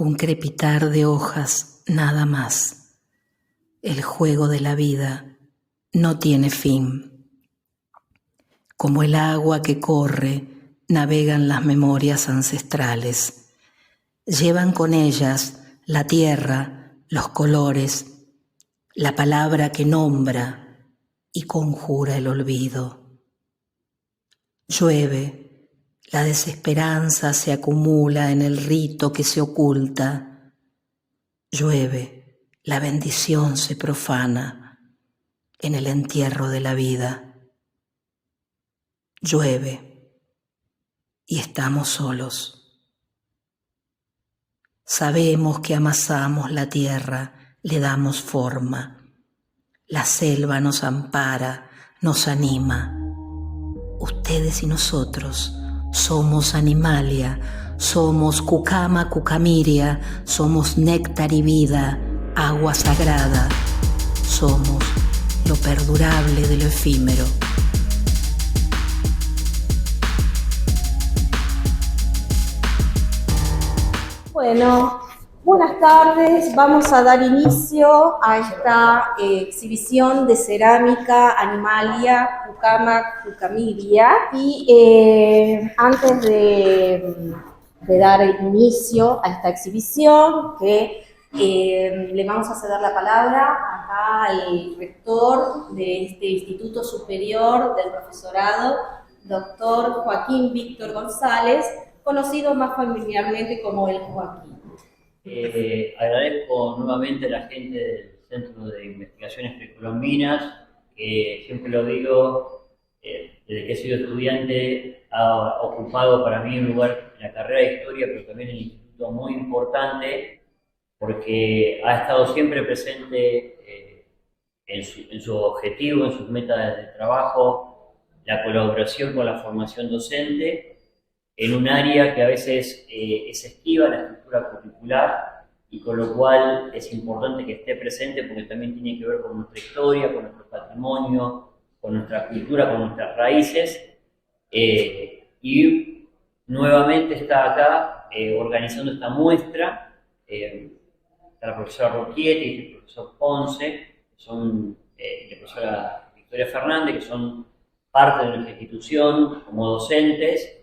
un crepitar de hojas nada más. El juego de la vida no tiene fin. Como el agua que corre, navegan las memorias ancestrales. Llevan con ellas la tierra, los colores, la palabra que nombra y conjura el olvido. Llueve, la desesperanza se acumula en el rito que se oculta. Llueve, la bendición se profana en el entierro de la vida. Llueve y estamos solos. Sabemos que amasamos la tierra, le damos forma. La selva nos ampara, nos anima. Ustedes y nosotros somos animalia, somos cucama, cucamiria, somos néctar y vida, agua sagrada. Somos lo perdurable de lo efímero. Bueno, buenas tardes. Vamos a dar inicio a esta exhibición de cerámica animalia Cucama Cucamiria. Y antes de dar inicio a esta exhibición, le vamos a ceder la palabra acá al rector de este Instituto Superior del Profesorado, doctor Joaquín Víctor González, conocido más familiarmente como el Joaquín. Agradezco nuevamente a la gente del Centro de Investigaciones Precolombinas, que siempre lo digo, desde que he sido estudiante ha ocupado para mí un lugar en la carrera de Historia, pero también en el instituto muy importante, porque ha estado siempre presente en su objetivo, en sus metas de trabajo, la colaboración con la formación docente, en un área que a veces es esquiva la estructura curricular y con lo cual es importante que esté presente porque también tiene que ver con nuestra historia, con nuestro patrimonio, con nuestra cultura, con nuestras raíces. Y nuevamente está acá organizando esta muestra. Está la profesora Roquietti y el profesor Ponce, que son la profesora Victoria Fernández, que son parte de nuestra institución como docentes.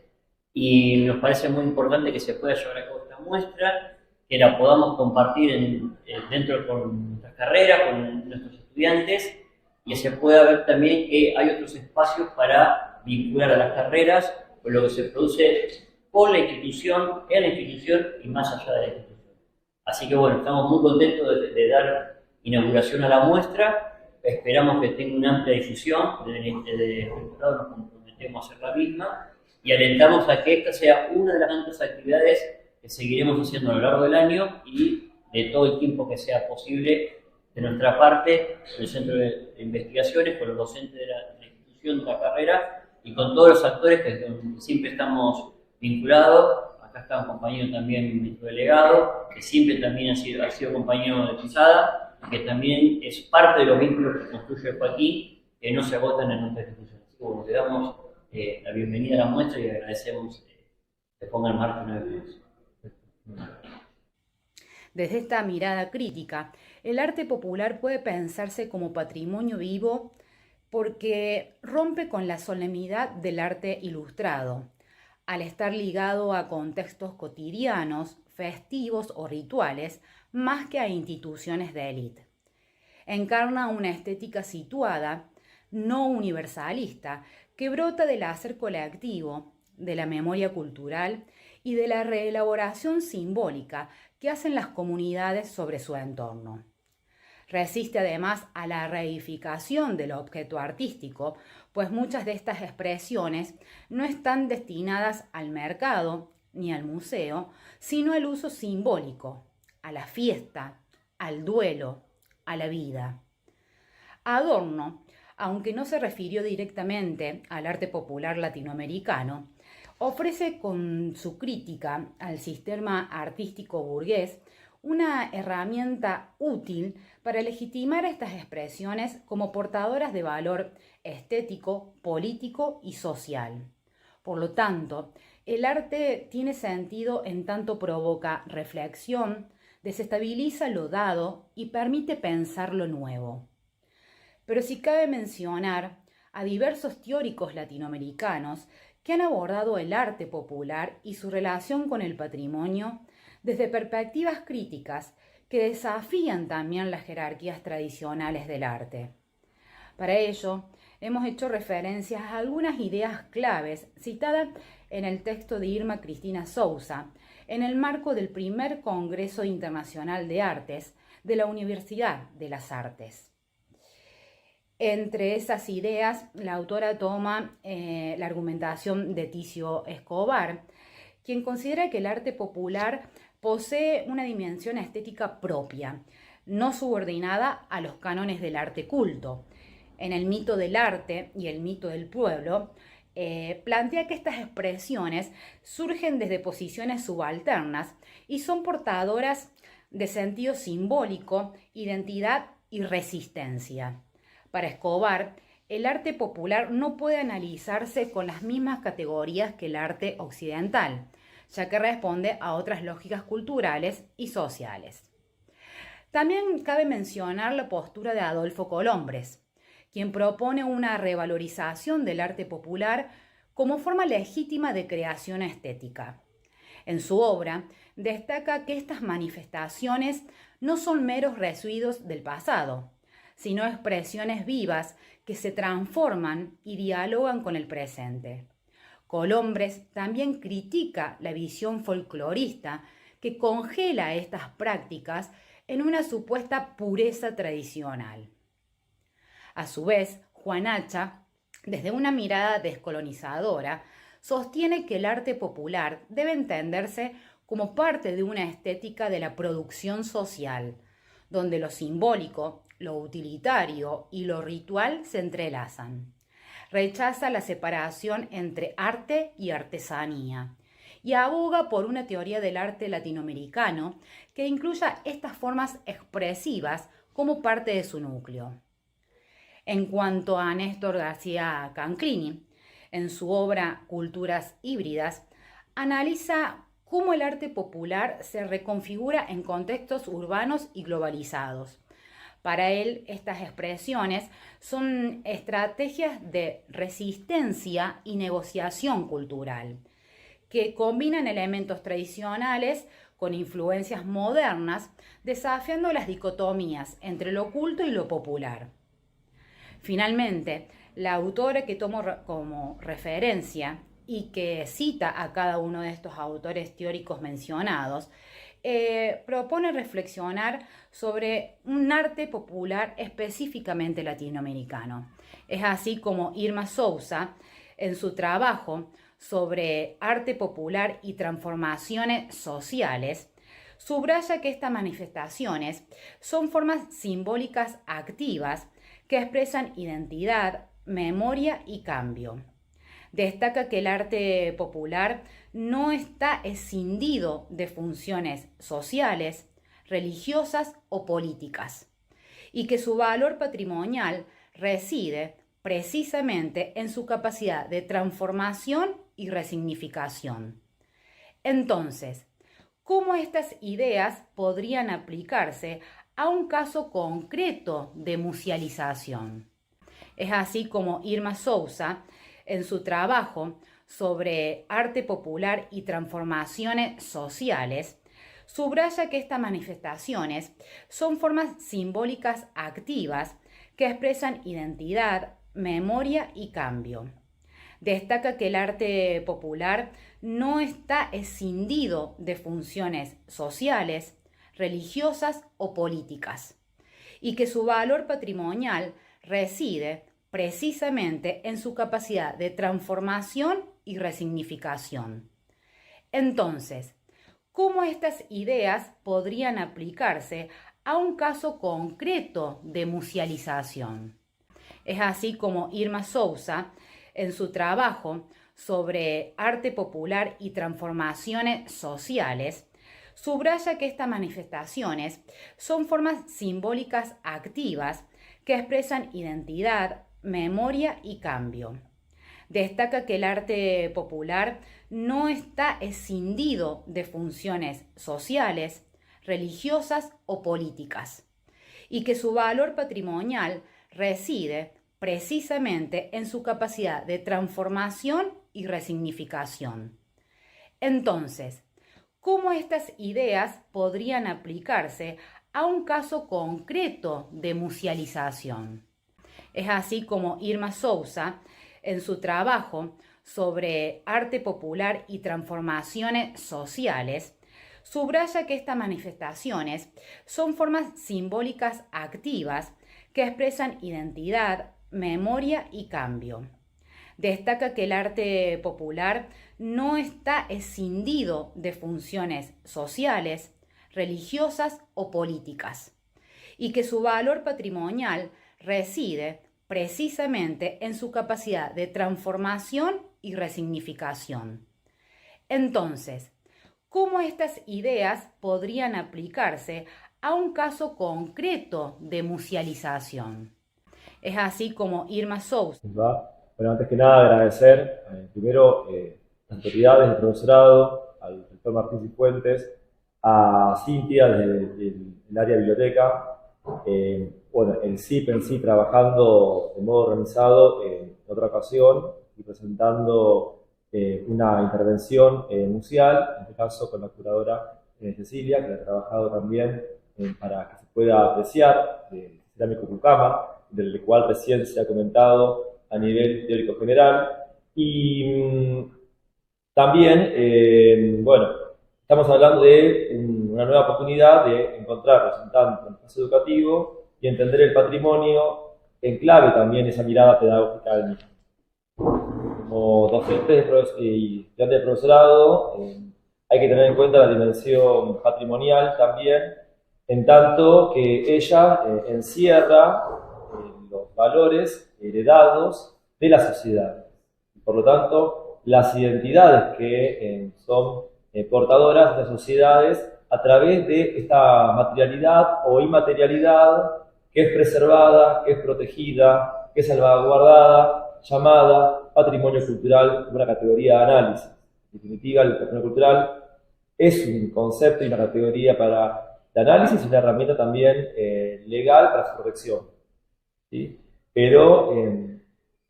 Y nos parece muy importante que se pueda llevar a cabo esta muestra, que la podamos compartir dentro con nuestras carreras, con nuestros estudiantes, y se pueda ver también que hay otros espacios para vincular a las carreras con lo que se produce por la institución, en la institución y más allá de la institución. Así que bueno, estamos muy contentos de dar inauguración a la muestra, esperamos que tenga una amplia difusión, desde el rectorado nos comprometemos a hacer la misma, y alentamos a que esta sea una de las tantas actividades que seguiremos haciendo a lo largo del año y de todo el tiempo que sea posible de nuestra parte, del Centro de Investigaciones, con los docentes de la institución, de la carrera y con todos los actores que siempre estamos vinculados. Acá está un compañero también, nuestro delegado, que siempre también ha sido compañero de Pisada y que también es parte de los vínculos que construye Joaquín, que no se agotan en nuestra institución. Así que bueno, le damos la bienvenida a la muestra y agradecemos que pongan en marcha una vez más. Desde esta mirada crítica, el arte popular puede pensarse como patrimonio vivo porque rompe con la solemnidad del arte ilustrado, al estar ligado a contextos cotidianos, festivos o rituales, más que a instituciones de élite. Encarna una estética situada, no universalista, que brota del hacer colectivo, de la memoria cultural y de la reelaboración simbólica que hacen las comunidades sobre su entorno. Resiste además a la reificación del objeto artístico, pues muchas de estas expresiones no están destinadas al mercado ni al museo, sino al uso simbólico, a la fiesta, al duelo, a la vida. Adorno, aunque no se refirió directamente al arte popular latinoamericano, ofrece con su crítica al sistema artístico burgués una herramienta útil para legitimar estas expresiones como portadoras de valor estético, político y social. Por lo tanto, el arte tiene sentido en tanto provoca reflexión, desestabiliza lo dado y permite pensar lo nuevo. Pero sí cabe mencionar a diversos teóricos latinoamericanos que han abordado el arte popular y su relación con el patrimonio desde perspectivas críticas que desafían también las jerarquías tradicionales del arte. Para ello, hemos hecho referencias a algunas ideas claves citadas en el texto de Irma Cristina Souza, en el marco del primer Congreso Internacional de Artes de la Universidad de las Artes. Entre esas ideas, la autora toma la argumentación de Ticio Escobar, quien considera que el arte popular posee una dimensión estética propia, no subordinada a los cánones del arte culto. En el mito del arte y el mito del pueblo, plantea que estas expresiones surgen desde posiciones subalternas y son portadoras de sentido simbólico, identidad y resistencia. Para Escobar, el arte popular no puede analizarse con las mismas categorías que el arte occidental, ya que responde a otras lógicas culturales y sociales. También cabe mencionar la postura de Adolfo Colombres, quien propone una revalorización del arte popular como forma legítima de creación estética. En su obra, destaca que estas manifestaciones no son meros residuos del pasado, sino expresiones vivas que se transforman y dialogan con el presente. Colombres también critica la visión folclorista que congela estas prácticas en una supuesta pureza tradicional. A su vez, Juan Hacha, desde una mirada descolonizadora, sostiene que el arte popular debe entenderse como parte de una estética de la producción social, donde lo simbólico, lo utilitario y lo ritual se entrelazan. Rechaza la separación entre arte y artesanía y aboga por una teoría del arte latinoamericano que incluya estas formas expresivas como parte de su núcleo. En cuanto a Néstor García Canclini, en su obra Culturas híbridas, analiza cómo el arte popular se reconfigura en contextos urbanos y globalizados. Para él, estas expresiones son estrategias de resistencia y negociación cultural, que combinan elementos tradicionales con influencias modernas, desafiando las dicotomías entre lo culto y lo popular. Finalmente, la autora que tomo como referencia y que cita a cada uno de estos autores teóricos mencionados, propone reflexionar sobre un arte popular específicamente latinoamericano. Es así como Irma Souza, en su trabajo sobre arte popular y transformaciones sociales, subraya que estas manifestaciones son formas simbólicas activas que expresan identidad, memoria y cambio. Destaca que el arte popular no está escindido de funciones sociales, religiosas o políticas, y que su valor patrimonial reside precisamente en su capacidad de transformación y resignificación. Entonces, ¿cómo estas ideas podrían aplicarse a un caso concreto de musealización? Es así como Irma Souza, en su trabajo sobre arte popular y transformaciones sociales, subraya que estas manifestaciones son formas simbólicas activas que expresan identidad, memoria y cambio. Destaca que el arte popular no está escindido de funciones sociales, religiosas o políticas, y que su valor patrimonial reside precisamente en su capacidad de transformación y resignificación. Entonces, ¿cómo estas ideas podrían aplicarse a un caso concreto de musealización? Es así como Irma Souza, en su trabajo sobre arte popular y transformaciones sociales, subraya que estas manifestaciones son formas simbólicas activas que expresan identidad, memoria y cambio. Destaca que el arte popular no está escindido de funciones sociales, religiosas o políticas, y que su valor patrimonial reside precisamente en su capacidad de transformación y resignificación. Entonces, ¿cómo estas ideas podrían aplicarse a un caso concreto de musealización? Es así como Irma Souza, en su trabajo sobre arte popular y transformaciones sociales, subraya que estas manifestaciones son formas simbólicas activas que expresan identidad, memoria y cambio. Destaca que el arte popular no está escindido de funciones sociales, religiosas o políticas, y que su valor patrimonial reside precisamente en su capacidad de transformación y resignificación. Entonces, ¿cómo estas ideas podrían aplicarse a un caso concreto de musealización? Es así como Irma Souza. Bueno, antes que nada agradecer primero las autoridades del profesorado, al rector Martín Cifuentes, a Cintia del área de biblioteca, bueno, el CIP en sí trabajando de modo organizado en otra ocasión y presentando una intervención museal, en este caso con la curadora Cecilia, que ha trabajado también para que se pueda apreciar el cerámico Pucama, del cual recién se ha comentado a nivel teórico general. Y también, bueno, estamos hablando de una nueva oportunidad de encontrar representantes del espacio educativo y entender el patrimonio en clave también esa mirada pedagógica del mismo. Como docentes y estudiantes de profesorado, hay que tener en cuenta la dimensión patrimonial también, en tanto que ella encierra los valores heredados de la sociedad. Por lo tanto, las identidades que son portadoras de las sociedades a través de esta materialidad o inmaterialidad que es preservada, que es protegida, que es salvaguardada, llamada patrimonio cultural como una categoría de análisis. En definitiva, el patrimonio cultural es un concepto y una categoría para el análisis y una herramienta también legal para su protección, ¿sí? Pero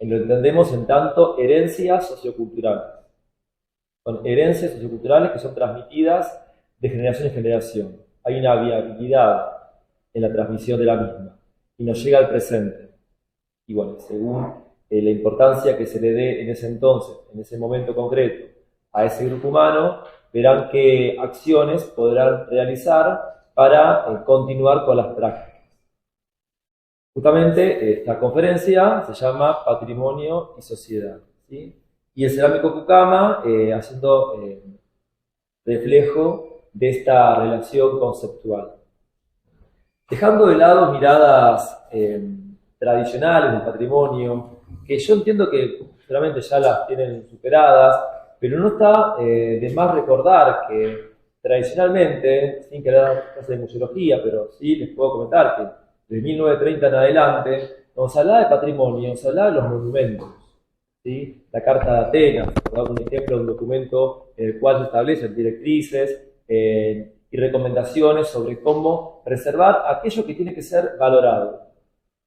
lo entendemos en tanto herencias socioculturales. Son herencias socioculturales que son transmitidas de generación en generación. Hay una viabilidad en la transmisión de la misma y nos llega al presente. Y bueno, según la importancia que se le dé en ese entonces, en ese momento concreto, a ese grupo humano, verán qué acciones podrán realizar para continuar con las prácticas. Justamente esta conferencia se llama Patrimonio y Sociedad, ¿sí? Y el cerámico Pucama haciendo reflejo de esta relación conceptual. Dejando de lado miradas tradicionales del patrimonio, que yo entiendo que seguramente ya las tienen superadas, pero no está de más recordar que tradicionalmente, sin querer dar clase de museología, pero sí les puedo comentar que de 1930 en adelante, cuando se hablaba de patrimonio, se hablaba de los monumentos, ¿sí? La Carta de Atenas, por un ejemplo, de un documento en el cual se establecen directrices y recomendaciones sobre cómo preservar aquello que tiene que ser valorado.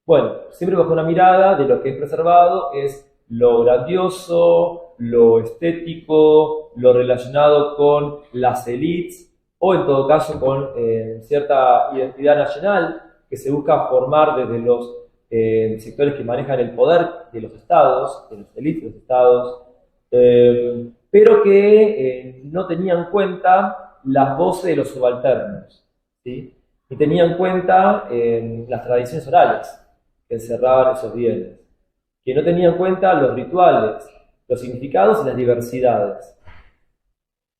Bueno, siempre bajo una mirada de lo que es preservado es lo grandioso, lo estético, lo relacionado con las élites o en todo caso con cierta identidad nacional que se busca formar desde los sectores que manejan el poder de los estados, de las élites de los estados, pero que no tenían en cuenta las voces de los subalternos, ¿sí? Y tenían en cuenta las tradiciones orales que encerraban esos bienes, que no tenían en cuenta los rituales, los significados y las diversidades.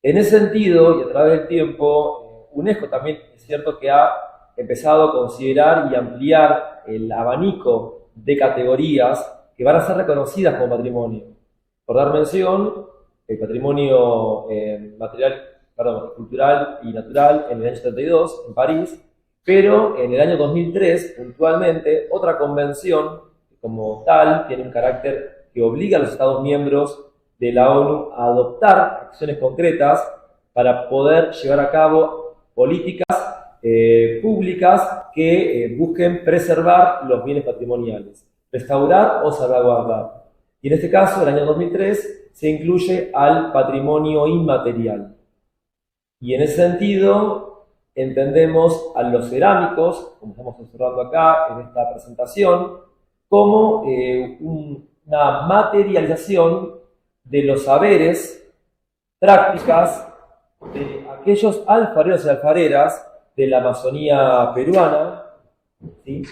En ese sentido, y a través del tiempo, UNESCO también es cierto que ha empezado a considerar y ampliar el abanico de categorías que van a ser reconocidas como patrimonio. Por dar mención, el patrimonio cultural y natural en el año 72 en París, pero en el año 2003, puntualmente, otra convención que como tal tiene un carácter que obliga a los Estados miembros de la ONU a adoptar acciones concretas para poder llevar a cabo políticas públicas que busquen preservar los bienes patrimoniales, restaurar o salvaguardar. Y en este caso, el año 2003, se incluye al patrimonio inmaterial. Y en ese sentido, entendemos a los cerámicos, como estamos observando acá en esta presentación, como una materialización de los saberes, prácticas de aquellos alfareros y alfareras de la Amazonía peruana, ¿sí?,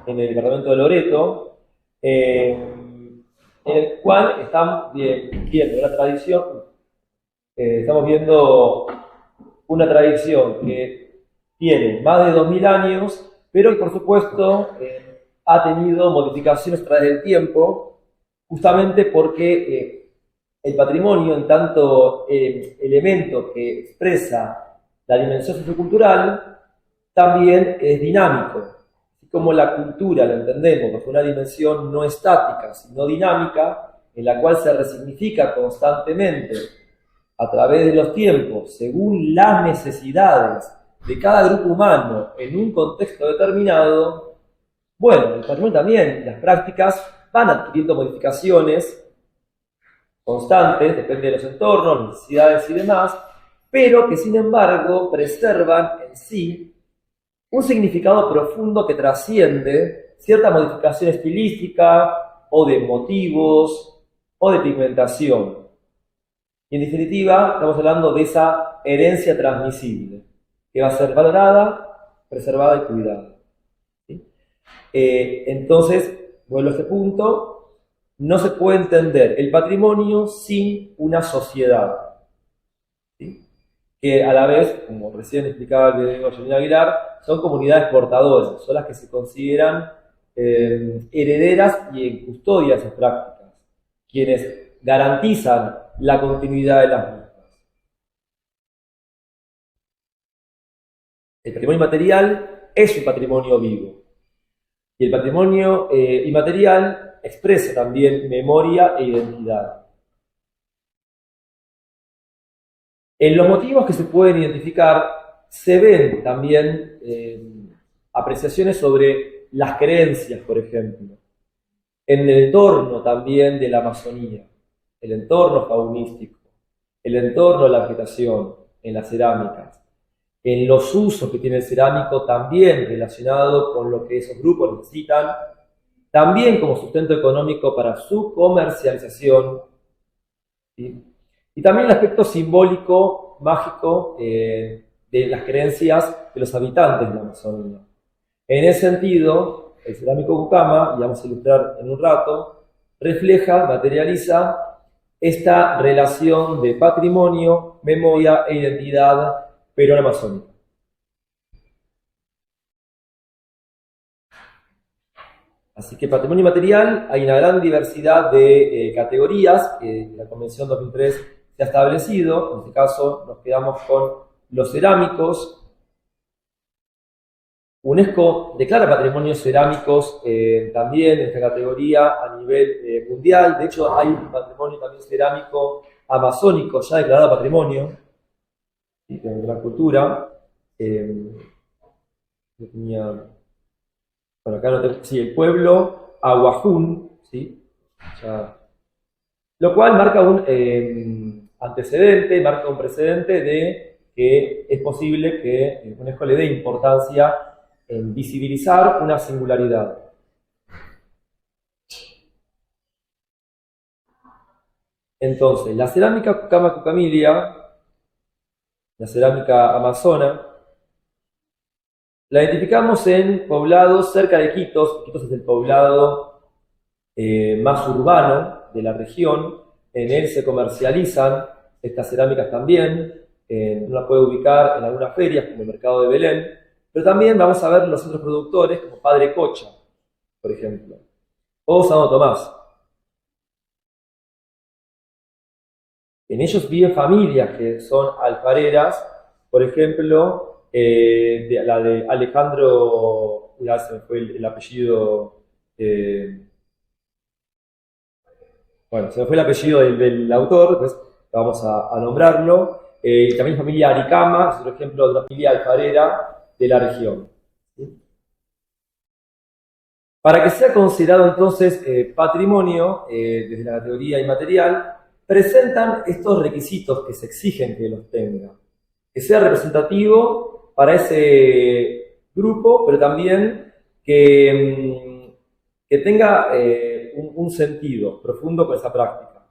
en el departamento de Loreto, en el cual estamos viendo una tradición, estamos viendo una tradición que tiene más de 2000 años, pero que por supuesto ha tenido modificaciones a través del tiempo, justamente porque el patrimonio, en tanto elemento que expresa la dimensión sociocultural, también es dinámico. Así como la cultura la entendemos bajo una dimensión no estática, sino dinámica, en la cual se resignifica constantemente a través de los tiempos, según las necesidades de cada grupo humano en un contexto determinado, bueno, el patrimonio también, las prácticas van adquiriendo modificaciones constantes, depende de los entornos, necesidades y demás, pero que sin embargo preservan en sí un significado profundo que trasciende cierta modificación estilística o de motivos o de pigmentación. Y en definitiva, estamos hablando de esa herencia transmisible, que va a ser valorada, preservada y cuidada. ¿Sí? Entonces, vuelvo a este punto, no se puede entender el patrimonio sin una sociedad, ¿sí?, que a la vez, como recién explicaba el video de Janina Aguilar, son comunidades portadoras, son las que se consideran herederas y en custodia de esas prácticas, quienes garantizan la continuidad de las mismas. El patrimonio inmaterial es un patrimonio vivo, y el patrimonio inmaterial expresa también memoria e identidad. En los motivos que se pueden identificar se ven también apreciaciones sobre las creencias, por ejemplo, en el entorno también de la Amazonía, el entorno faunístico, el entorno de la vegetación, en las cerámicas, en los usos que tiene el cerámico también relacionado con lo que esos grupos necesitan, también como sustento económico para su comercialización, ¿sí?, y también el aspecto simbólico, mágico, de las creencias de los habitantes de la Amazonía. En ese sentido, el cerámico Cucama, y vamos a ilustrar en un rato, refleja, materializa esta relación de patrimonio, memoria e identidad peruana-amazónica. Así que patrimonio inmaterial, hay una gran diversidad de categorías que la Convención 2003 se ha establecido. En este caso nos quedamos con los cerámicos. UNESCO declara patrimonios cerámicos también en esta categoría a nivel mundial. De hecho, hay un patrimonio también cerámico amazónico ya declarado patrimonio, ¿sí?, de la cultura. Bueno, acá no tengo, sí, el pueblo Aguajún, ¿sí?, ya, lo cual marca un antecedente, marca un precedente de que es posible que UNESCO le dé importancia en visibilizar una singularidad. Entonces, la cerámica Cucama-Cucamilia, la cerámica amazona, la identificamos en poblados cerca de Iquitos. Iquitos es el poblado más urbano de la región. En él se comercializan estas cerámicas también. Uno las puede ubicar en algunas ferias, como el mercado de Belén. Pero también vamos a ver los otros productores, como Padre Cocha, por ejemplo, o Santo Tomás. En ellos viven familias que son alfareras, por ejemplo, la de Alejandro, ya se me fue el apellido, bueno, se me fue el apellido del autor, pues vamos a nombrarlo. Y también familia Aricama, es otro ejemplo de una familia alfarera de la región. ¿Sí? Para que sea considerado entonces patrimonio, desde la categoría inmaterial, presentan estos requisitos que se exigen que los tenga. Que sea representativo para ese grupo, pero también que tenga un sentido profundo con esa práctica.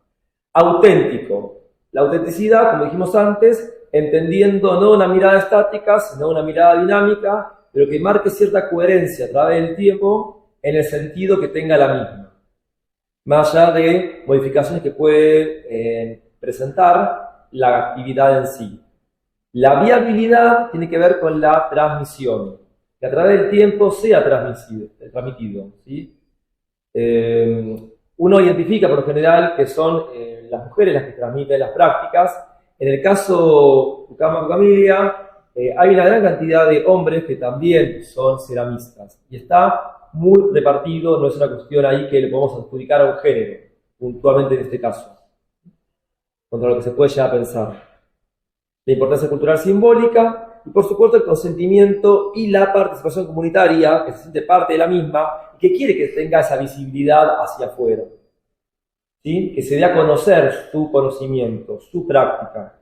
Auténtico. La autenticidad, como dijimos antes, entendiendo no una mirada estática, sino una mirada dinámica, pero que marque cierta coherencia a través del tiempo en el sentido que tenga la misma. Más allá de modificaciones que puede presentar la actividad en sí. La viabilidad tiene que ver con la transmisión, que a través del tiempo sea transmitido. ¿Sí? Uno identifica por lo general que son las mujeres las que transmiten las prácticas. En el caso Pucamac-Pucamilia hay una gran cantidad de hombres que también son ceramistas y está muy repartido, no es una cuestión ahí que le podemos adjudicar a un género, puntualmente en este caso, contra lo que se puede llegar a pensar. La importancia cultural simbólica y, por supuesto, el consentimiento y la participación comunitaria, que se siente parte de la misma y que quiere que tenga esa visibilidad hacia afuera. ¿Sí? Que se dé a conocer su conocimiento, su práctica.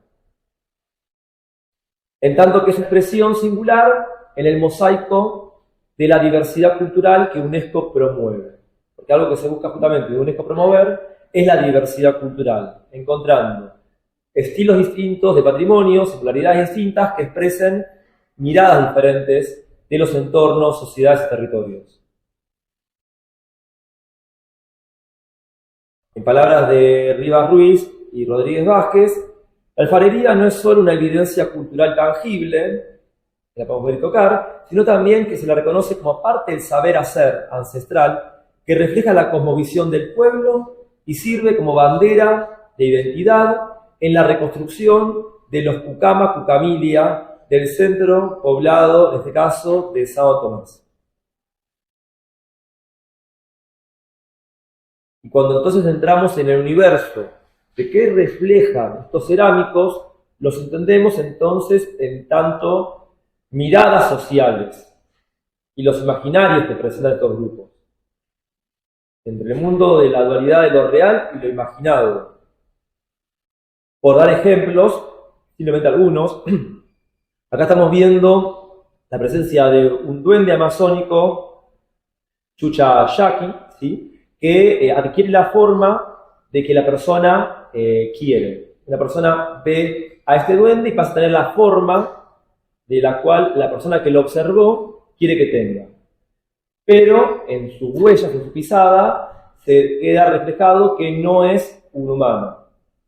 En tanto que es expresión singular en el mosaico de la diversidad cultural que UNESCO promueve. Porque algo que se busca justamente de UNESCO promover es la diversidad cultural, encontrando estilos distintos de patrimonio, singularidades distintas que expresen miradas diferentes de los entornos, sociedades y territorios. En palabras de Rivas Ruiz y Rodríguez Vázquez, la alfarería no es solo una evidencia cultural tangible, que la podemos ver y tocar, sino también que se la reconoce como parte del saber hacer ancestral, que refleja la cosmovisión del pueblo y sirve como bandera de identidad en la reconstrucción de los Pucamac-Pucamilia del centro poblado, en este caso, de Sao Tomás. Y cuando entonces entramos en el universo de qué reflejan estos cerámicos, los entendemos entonces en tanto miradas sociales y los imaginarios que presentan estos grupos. Entre el mundo de la dualidad de lo real y lo imaginado. Por dar ejemplos, simplemente algunos, acá estamos viendo la presencia de un duende amazónico, Chucha Yaqui, ¿sí? Que adquiere la forma de que la persona quiere. Una persona ve a este duende y pasa a tener la forma de la cual la persona que lo observó quiere que tenga. Pero en sus huellas, en su pisada, se queda reflejado que no es un humano,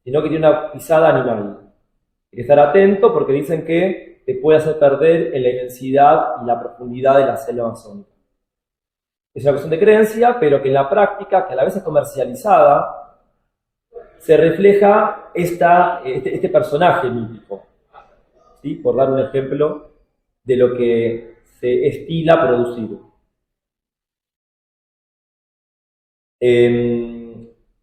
sino que tiene una pisada animal. Hay que estar atento porque dicen que te puede hacer perder en la inmensidad y la profundidad de la selva amazónica. Es una cuestión de creencia, pero que en la práctica, que a la vez es comercializada, se refleja este personaje mítico. ¿Sí? Por dar un ejemplo de lo que se estila producir.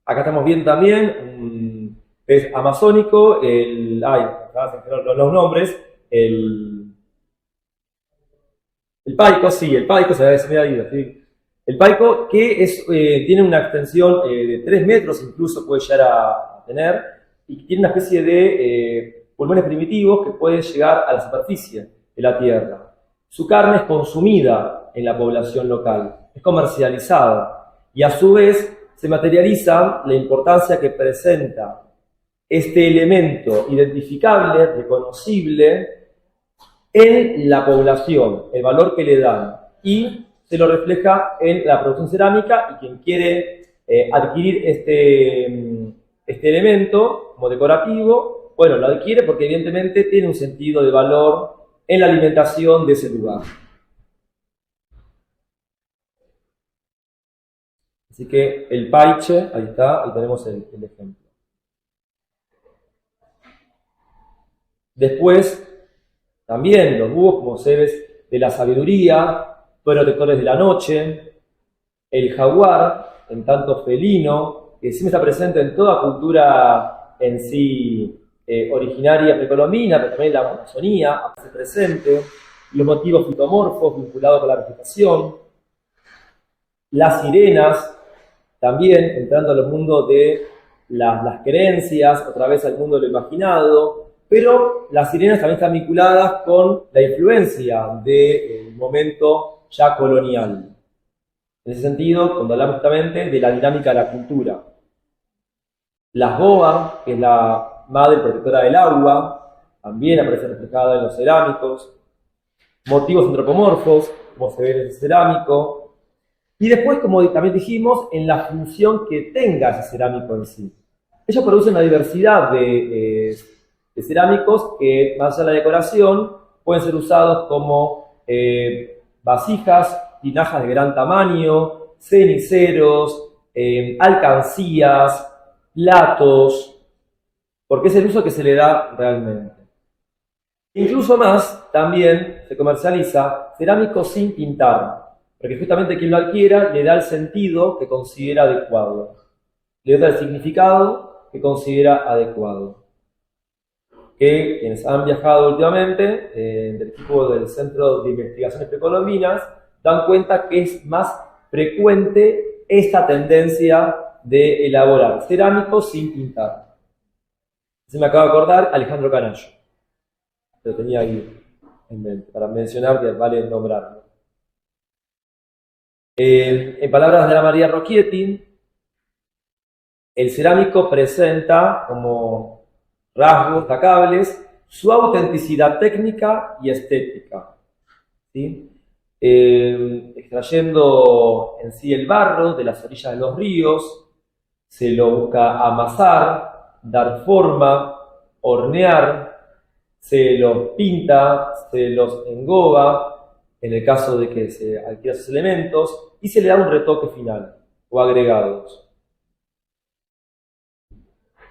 Acá estamos viendo también un pez amazónico, los nombres, el paico, sí, el paico se me ha ido, ¿sí? El paico que tiene una extensión de 3 metros, incluso puede llegar a tener, y tiene una especie de pulmones primitivos que pueden llegar a la superficie de la tierra. Su carne es consumida en la población local, es comercializada. Y a su vez se materializa la importancia que presenta este elemento identificable, reconocible en la población, el valor que le dan. Y se lo refleja en la producción cerámica y quien quiere adquirir este elemento como decorativo, bueno, lo adquiere porque evidentemente tiene un sentido de valor en la alimentación de ese lugar. Así que el paiche, ahí está, ahí tenemos el ejemplo. Después, también los búhos como seres de la sabiduría, protectores de la noche, el jaguar, en tanto felino, siempre está presente en toda cultura en sí originaria precolombina, pero también la Amazonía, aparece presente, los motivos fitomorfos vinculados con la vegetación, las sirenas, también entrando al mundo de las creencias, otra vez al mundo de lo imaginado, pero las sirenas también están vinculadas con la influencia del momento ya colonial. En ese sentido, cuando hablamos justamente de la dinámica de la cultura. Las boas, que es la madre protectora del agua, también aparece reflejada en los cerámicos. Motivos antropomorfos, como se ve en el cerámico. Y después, como también dijimos, en la función que tenga ese cerámico en sí. Ellos producen una diversidad de cerámicos que, más allá de la decoración, pueden ser usados como vasijas, tinajas de gran tamaño, ceniceros, alcancías, platos, porque es el uso que se le da realmente. Incluso más, también se comercializa cerámico sin pintar, porque justamente quien lo adquiera le da el sentido que considera adecuado, le da el significado que considera adecuado. Que quienes han viajado últimamente, del equipo del Centro de Investigaciones Precolombinas, dan cuenta que es más frecuente esta tendencia de elaborar cerámicos sin pintar. Se me acaba de acordar Alejandro Canayo. Lo tenía ahí en mente, para mencionar que vale nombrarlo. En palabras de Ana María Rocchietti, el cerámico presenta como rasgos destacables su autenticidad técnica y estética, ¿sí? Extrayendo en sí el barro de las orillas de los ríos, se lo busca amasar, dar forma, hornear, se los pinta, se los engoba, en el caso de que se adquieran esos elementos, y se le da un retoque final, o agregados.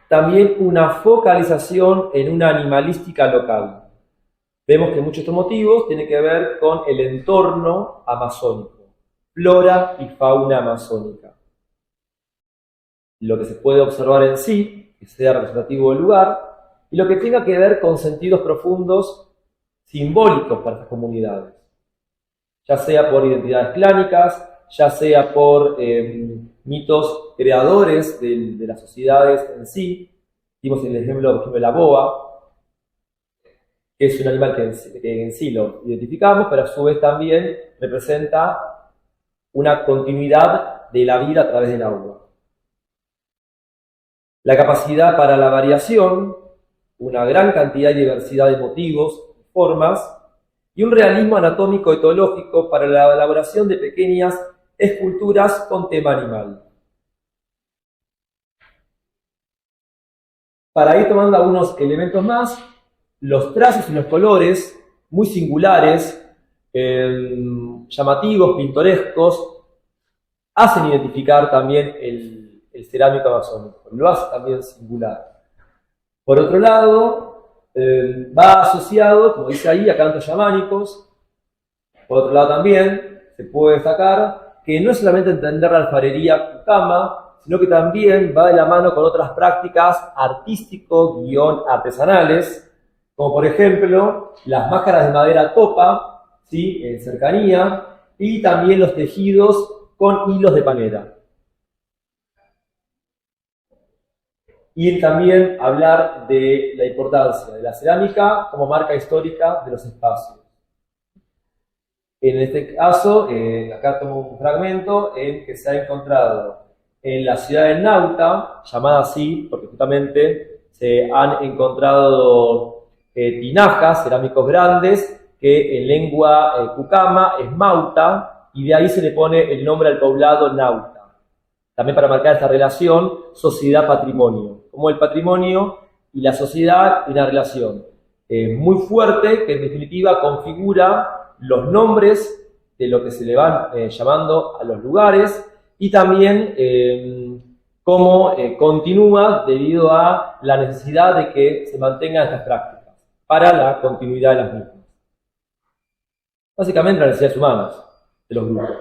También una focalización en una animalística local. Vemos que muchos de estos motivos tienen que ver con el entorno amazónico, flora y fauna amazónica. Lo que se puede observar en sí, que sea representativo del lugar, y lo que tenga que ver con sentidos profundos simbólicos para estas comunidades, ya sea por identidades clánicas, ya sea por mitos creadores de las sociedades en sí. Vimos el ejemplo de la boa, que es un animal que en sí lo identificamos, pero a su vez también representa una continuidad de la vida a través del agua. La capacidad para la variación, una gran cantidad y diversidad de motivos, formas, y un realismo anatómico etológico para la elaboración de pequeñas esculturas con tema animal. Para ir tomando algunos elementos más, los trazos y los colores, muy singulares, llamativos, pintorescos, hacen identificar también el cerámico amazónico, lo hace también singular. Por otro lado, va asociado, como dice ahí, a cantos chamánicos. Por otro lado también se puede destacar que no es solamente entender la alfarería cucama, sino que también va de la mano con otras prácticas artístico-artesanales, como por ejemplo las máscaras de madera topa, ¿sí? En cercanía, y también los tejidos con hilos de panera. Y también hablar de la importancia de la cerámica como marca histórica de los espacios. En este caso, acá tomo un fragmento en que se ha encontrado en la ciudad de Nauta, llamada así porque justamente se han encontrado tinajas, cerámicos grandes, que en lengua cucama es Mauta, y de ahí se le pone el nombre al poblado Nauta. También para marcar esta relación sociedad-patrimonio, como el patrimonio y la sociedad tienen una relación muy fuerte que en definitiva configura los nombres de lo que se le van llamando a los lugares, y también cómo continúa debido a la necesidad de que se mantengan estas prácticas para la continuidad de las mismas. Básicamente las necesidades humanas de los grupos.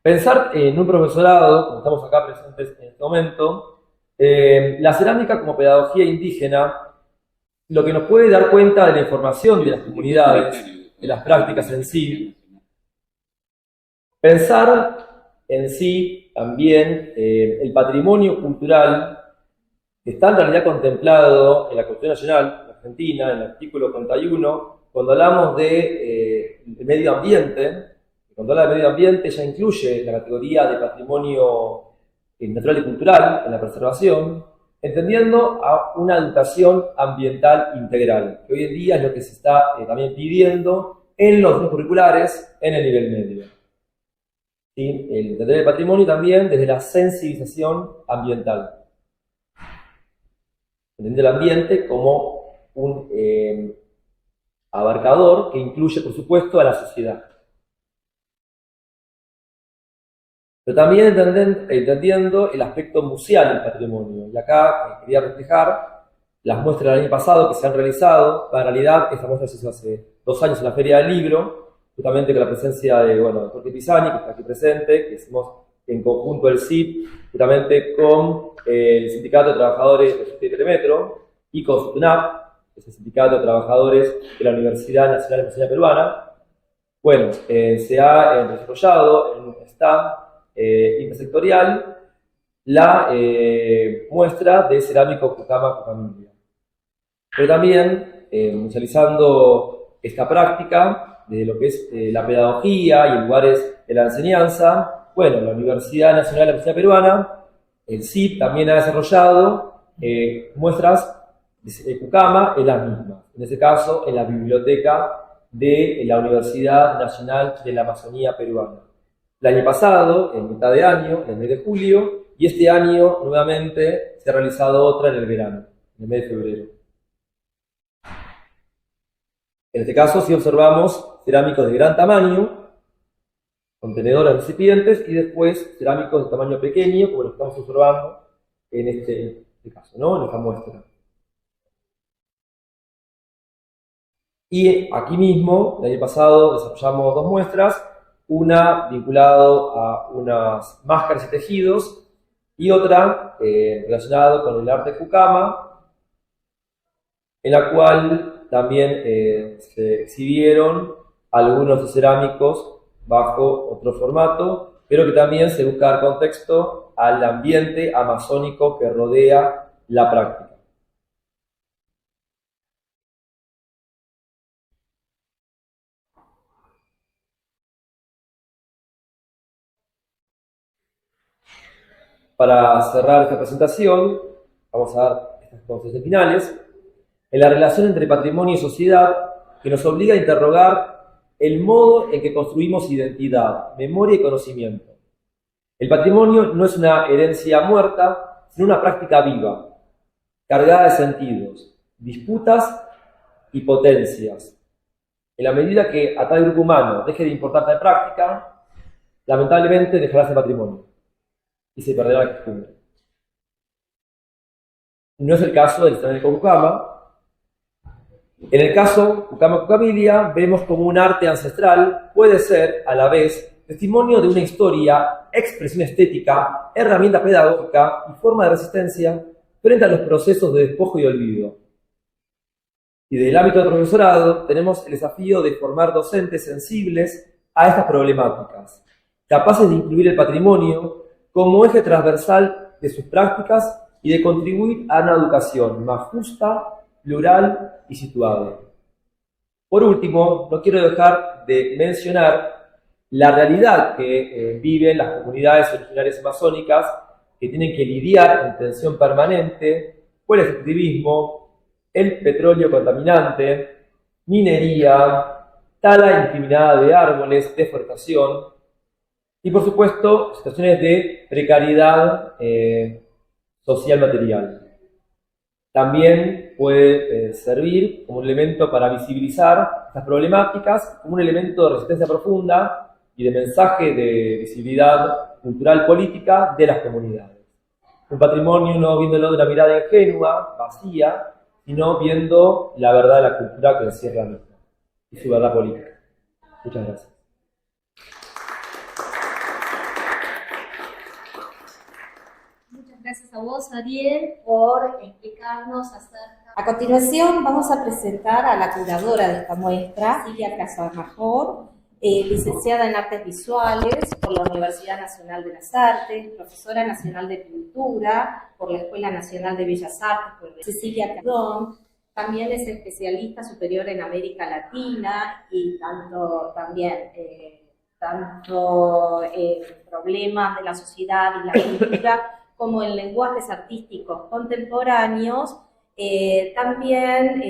Pensar en un profesorado, como estamos acá presentes en este momento, la cerámica como pedagogía indígena, lo que nos puede dar cuenta de la información de las comunidades, de las prácticas en sí. Pensar en sí también el patrimonio cultural que está en realidad contemplado en la Constitución Nacional de Argentina, en el artículo 41, cuando hablamos de medio ambiente. Cuando habla de medio ambiente ya incluye la categoría de patrimonio natural y cultural en la preservación, entendiendo a una educación ambiental integral, que hoy en día es lo que se está también pidiendo en los grupos curriculares en el nivel medio. ¿Sí? El entender el patrimonio también desde la sensibilización ambiental. Entender el ambiente como un abarcador que incluye, por supuesto, a la sociedad. Pero también entendiendo el aspecto museal del patrimonio. Y acá quería reflejar las muestras del año pasado que se han realizado. En realidad, esta muestra se hizo hace 2 años en la Feria del Libro, justamente con la presencia de Jorge Pisani, que está aquí presente, que hicimos en conjunto el CIP, justamente con el Sindicato de Trabajadores de Justicia y Telemetro, y con SUTUNAP, que es el Sindicato de Trabajadores de la Universidad Nacional de Enseñanza Peruana. Bueno, se ha desarrollado en un stand intersectorial la muestra de cerámico Pucama-Pucamilia. Pero también musealizando esta práctica de lo que es la pedagogía y en lugares de la enseñanza, bueno, la Universidad Nacional de la Enseñanza Peruana, el CIP, también ha desarrollado muestras de Pucama en las mismas, en este caso en la biblioteca de la Universidad Nacional de la Amazonía Peruana. El año pasado, en mitad de año, en el mes de julio, y este año nuevamente se ha realizado otra en el verano, en el mes de febrero. En este caso sí observamos cerámicos de gran tamaño, contenedores recipientes, y después cerámicos de tamaño pequeño, como lo estamos observando en este caso, ¿no? En esta muestra. Y aquí mismo, el año pasado, desarrollamos 2 muestras, una vinculado a unas máscaras y tejidos, y otra relacionada con el arte Pucama, en la cual también se exhibieron algunos de cerámicos bajo otro formato, pero que también se busca dar contexto al ambiente amazónico que rodea la práctica. Para cerrar esta presentación, vamos a dar estas concepciones finales, en la relación entre patrimonio y sociedad, que nos obliga a interrogar el modo en que construimos identidad, memoria y conocimiento. El patrimonio no es una herencia muerta, sino una práctica viva, cargada de sentidos, disputas y potencias. En la medida que a tal grupo humano deje de importar tal práctica, lamentablemente dejará ese patrimonio y se perderá la costumbre. No es el caso del cerámico Pucama. En el caso Pucama-Pucamilia, vemos como un arte ancestral puede ser, a la vez, testimonio de una historia, expresión estética, herramienta pedagógica y forma de resistencia frente a los procesos de despojo y olvido. Y desde el ámbito del profesorado tenemos el desafío de formar docentes sensibles a estas problemáticas, capaces de incluir el patrimonio como eje transversal de sus prácticas y de contribuir a una educación más justa, plural y situada. Por último, no quiero dejar de mencionar la realidad que viven las comunidades originarias amazónicas que tienen que lidiar en tensión permanente con el extractivismo, el petróleo contaminante, minería, tala indiscriminada de árboles, deforestación, y por supuesto, situaciones de precariedad social material. También puede servir como un elemento para visibilizar estas problemáticas, como un elemento de resistencia profunda y de mensaje de visibilidad cultural política de las comunidades. Un patrimonio no viéndolo de una mirada ingenua, vacía, sino viendo la verdad de la cultura que encierra la misma y su verdad política. Muchas gracias. gracias a vos, Ariel, por explicarnos acerca. A continuación vamos a presentar a la curadora de esta muestra, Silvia Casamajor, licenciada en Artes Visuales por la Universidad Nacional de las Artes, profesora nacional de Pintura por la Escuela Nacional de Bellas Artes, por Cecilia Cardón. También es especialista superior en América Latina y también en problemas de la sociedad y la cultura, como en lenguajes artísticos contemporáneos. También,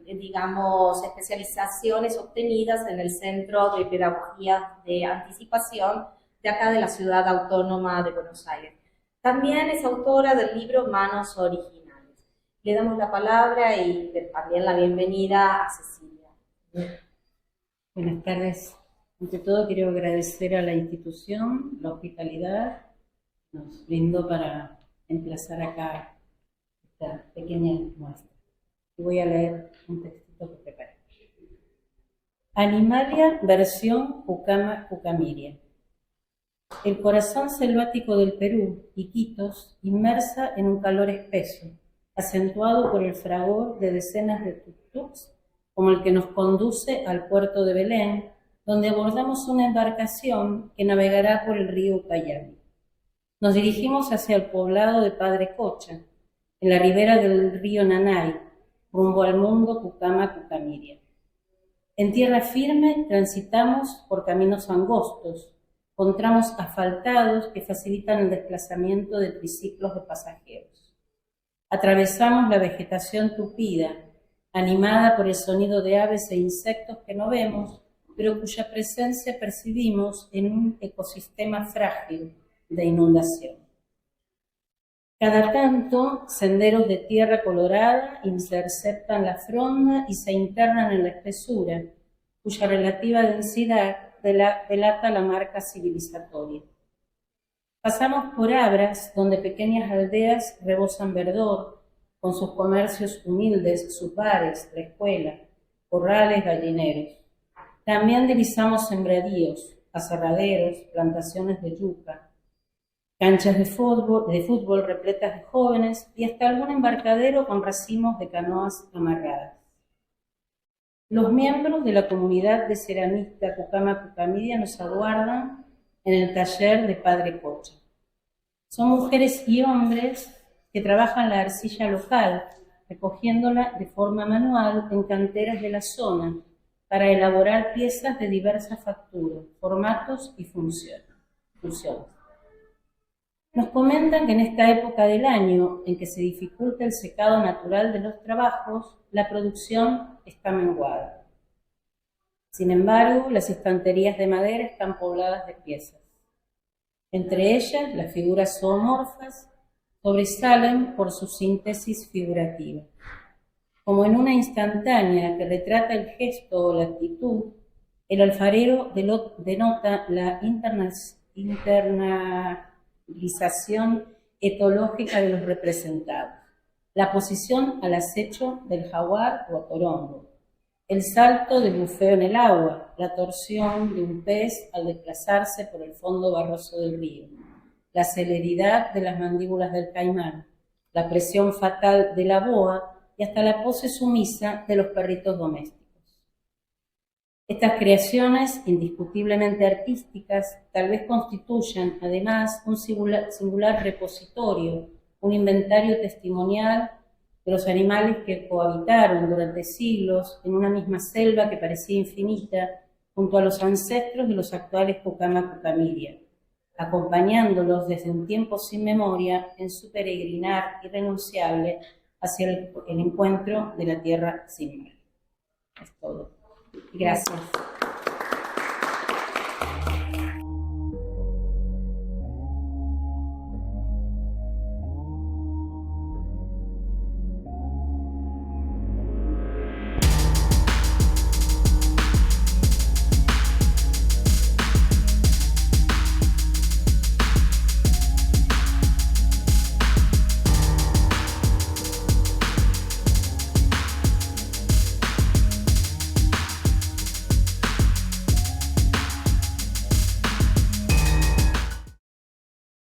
digamos, especializaciones obtenidas en el Centro de Pedagogía de Anticipación de acá de la Ciudad Autónoma de Buenos Aires. También es autora del libro Manos Originales. Le damos la palabra y también la bienvenida a Cecilia. Buenas tardes. Ante todo quiero agradecer a la institución, la hospitalidad, nos brindó para emplazar acá esta pequeña muestra. Y voy a leer un textito que preparé. Animalia versión Pucama-Pucamiria. El corazón selvático del Perú, Iquitos, inmersa en un calor espeso, acentuado por el fragor de decenas de tuk-tuks, como el que nos conduce al puerto de Belén, donde abordamos una embarcación que navegará por el río Ucayali. Nos dirigimos hacia el poblado de Padre Cocha, en la ribera del río Nanay, rumbo al mundo Pucama-Pucamiria. En tierra firme transitamos por caminos angostos, con tramos asfaltados que facilitan el desplazamiento de triciclos de pasajeros. Atravesamos la vegetación tupida, animada por el sonido de aves e insectos que no vemos, pero cuya presencia percibimos en un ecosistema frágil de inundación. Cada tanto, senderos de tierra colorada interceptan la fronda y se internan en la espesura, cuya relativa densidad delata la marca civilizatoria. Pasamos por Abras, donde pequeñas aldeas rebosan verdor, con sus comercios humildes, sus bares, la escuela, corrales, gallineros. También divisamos sembradíos, aserraderos, plantaciones de yuca, canchas de fútbol repletas de jóvenes y hasta algún embarcadero con racimos de canoas amarradas. Los miembros de la comunidad de ceramista Pucama-Pucamiria nos aguardan en el taller de Padre Cocha. Son mujeres y hombres que trabajan la arcilla local, recogiéndola de forma manual en canteras de la zona para elaborar piezas de diversas facturas, formatos y funciones. Nos comentan que en esta época del año, en que se dificulta el secado natural de los trabajos, la producción está menguada. Sin embargo, las estanterías de madera están pobladas de piezas. Entre ellas, las figuras zoomorfas sobresalen por su síntesis figurativa. Como en una instantánea que retrata el gesto o la actitud, el alfarero denota la internalización etológica de los representados, la posición al acecho del jaguar o torongo, el salto del bufeo en el agua, la torsión de un pez al desplazarse por el fondo barroso del río, la celeridad de las mandíbulas del caimán, la presión fatal de la boa y hasta la pose sumisa de los perritos domésticos. Estas creaciones, indiscutiblemente artísticas, tal vez constituyan, además, un singular repositorio, un inventario testimonial de los animales que cohabitaron durante siglos en una misma selva que parecía infinita, junto a los ancestros de los actuales Pucama-Pucamiria, acompañándolos desde un tiempo sin memoria en su peregrinar irrenunciable hacia el encuentro de la tierra sin mar. Es todo. Gracias.